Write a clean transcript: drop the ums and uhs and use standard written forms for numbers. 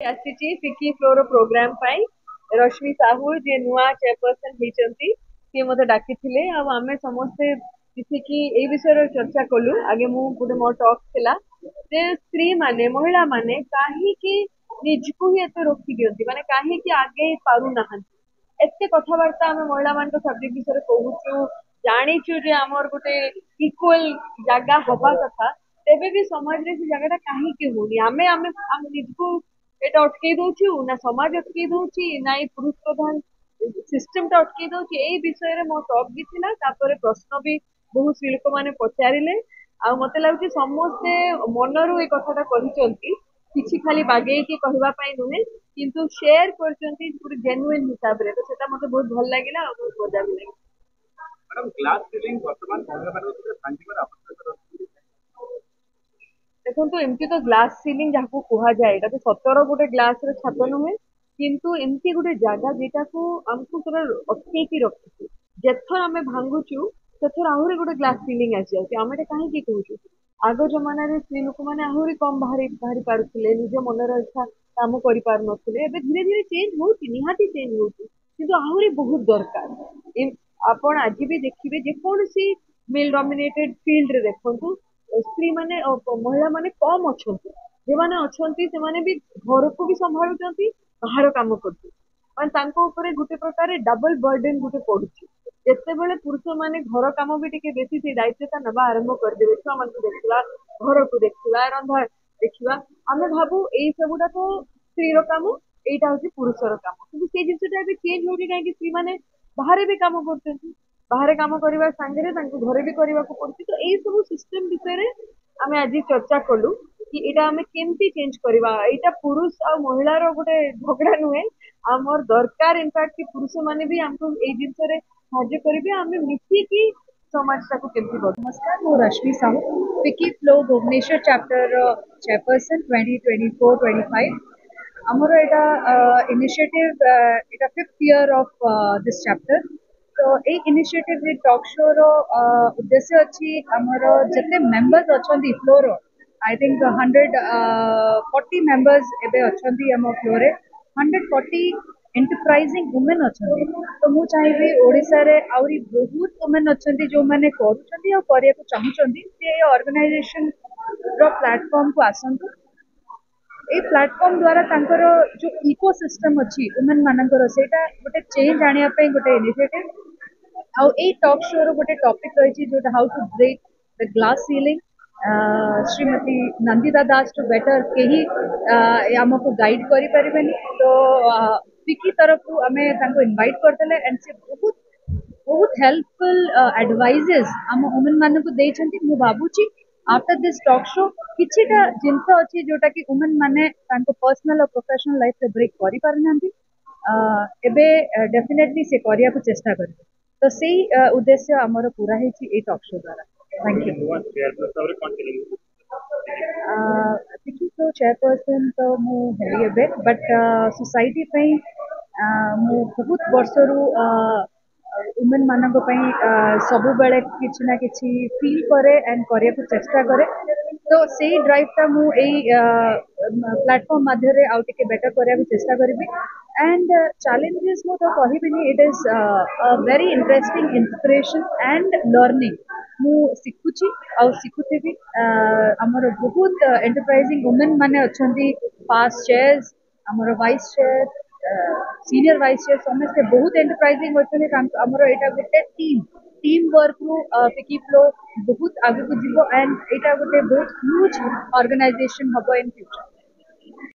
आसी फिकी floor programme पाई रश्मि साहू जे नुआ चेयरपर्सन होती सी मत डाकी आम समस्ते मिसिकी ए विषय चर्चा कलु आगे मु गोटे मो टॉक थिला जे स्त्री माने महिला माने काहीकि निजको ही एते रोकी दियंती माने काहीकि आगे पारु नाहंती एते कथावार्ता आम महिला मान सब्जेक्ट विषय कहूचु जानिचु जे आमर गोटे इक्वल जगह हवा कथा तेबे भी समाज रे से जगह काहीकि होनी आमे आमे आम निजको एटा अटकई दउछु ना समाज अटकई दउछि ना ई पुरुष प्रधान सिस्टम टा अटकई दउछि एई विषय रे मो टॉक भी थिला तापर प्रश्न भी बहुत स्त्री लोक माने पचारिले आ मते लाଗୁଛି ସମସ୍ତେ ମନରୁ ଏ କଥାଟା କହିଛନ୍ତି କିଛି ଖାଲି ବାଗେଇକି କହିବା ପାଇଁ ନୁହେଁ କିନ୍ତୁ ସେୟାର କରିଛନ୍ତି ଗୋଟେ ଜେନ୍ୟୁଇନ୍ ହିସାବରେ ତ ସେଟା ମତେ ବହୁତ ଭଲ ଲାଗିଲା ଆଉ ବହୁତ ମଜା ବି ଲାଗିଲା मैडम ग्लास सीलिंग वर्तमान ମହିଳାମାନଙ୍କ ଭାଙ୍ଗିବାର ଆବଶ୍ୟକତା ଅଛି। देखो एमती तो ग्लास सीलिंग जहाँ कहुए एटा तो सतर गोटे ग्लास छात नुहे किंतु एमती गोटे जगह जेटा को आमको पूरा अटकई रखी जेथर आम भांगुचु सेथर आहरी गोटे ग्लास सीलिंग आसी जाए आम कहीं कहूँ आग जमाना स्त्री लोक मैंने आहरी कम बाहरी बाहरी पारुले निज मनर इच्छा कम कर धीरे धीरे चेंज हो निहाती चेंज हो आहरी बहुत दरकार आपण आज भी देखिए जेकोसी मेल डोमिनेटेड फील्ड रे देखु स्त्री माने महिला माने कम अच्छा जो मैंने अच्छा से भी घर को भी संभालुंट बाहर कम कर गोटे प्रकार डबल बर्डन गोटे पड़ुची जिते बड़े पुरुष माने घर कम भी टिके बेसी से दायित्वता नवा आरंभ करदे छुआ मान देखा घर को देखा रंधा देखा आम भावु यही सबुटा तो स्त्री कम यहीटा हूँ पुरुषर कम कि जिनसा चेंज हो कहीं स्त्री मैंने बाहर भी कम कर बाहर कम करने सांगे घरे भी करने को पड़ती तो यही सब सिस्टम विषय आम आज चर्चा कलु कि यहाँ आम केमती चेंज करवा यहाँ पुरुष आ महिलार गोटे झगड़ा नुहे आमर दरकार इनफैक्ट कि पुरुष माने भी आमको ये जिनस साहय करेंगे आम मिसिकी समाज टाक केमती बढ़ नमस्कार मु रश्मि साहू विकी फ्लो भुवनेश्वर चैप्टर चेयरपर्सन 2024-25 आमर एटा initiative Etah 5th year of this chapter तो ये इनिशिएटिव रे टॉक शो रो उद्देश्य अच्छी आमर जते मेंबर्स अछंती फ्लोर आई थिंक 140 मेंबर्स एबे अछंती हम फ्लोर रे 140 एंटरप्राइजिंग वुमेन अछंती तो मु चाहिए ओडिसा रे आउरी बहुत वुमेन अछंती जो माने करूछंती आ करिया को चाहुछंती जे ऑर्गेनाइजेशन रो प्लेटफॉर्म को आसंतु ए प्लेटफॉर्म द्वारा तांकर जो इकोसिस्टम अच्छी वुमेन मानकर सेटा गोटे चेंज आनिया पे गोटे इनिशिएटिव आउ ए टॉक शो रो गोटे टॉपिक रही जो how to break the glass ceiling Shrimati Nandita Das to better कहीं आमको गाइड करि परिबेनी तो विकी तरफ आम इनवाइट करते एंड से बहुत बहुत हेल्पफुल एडवाइजेस आम वुमेन मान को देइछंती मु भाबुची आफ्टर दिस टॉक शो किछिटा जिनस अच्छी जोटा कि वुमेन माने तांको पर्सनल और प्रोफेशनल लाइफ रे ब्रेक करि पारनांती एबे डेफिनेटली से करिया को चेष्टा करबे तो सेही उद्देश्य हमर पूरा हेची ए टॉक शो द्वारा thank you Vicky flow chairperson तो मु हेली एबे बट सोसाइटी पे मु बहुत वर्षरू वुमेन मानक सब बेले किसी ना किसी फील करे एंड करिया को चेष्टा करे तो सही ड्राइवटा मु प्लेटफॉर्म माध्यम आउ टिके बेटर करिया को चेष्टा करी एंड चैलेंजेस मु तो कहबिनी it is a very interesting inspiration and learning मु शिखुची आउ शिखुथेबी हमर बहुत एंटरप्राइजिंग वुमेन माने अछंती पास चेयर्स हमर vice chair senior vice chair समस्ते बहुत एंटरप्राइजिंग अच्छे आमर यहाँ गोटे टीम वर्क रु विकी फ्लो बहुत आगे को जीव एंड यहाँ गोटे बहुत ह्यूज ऑर्गेनाइजेशन हम इन फ्यूचर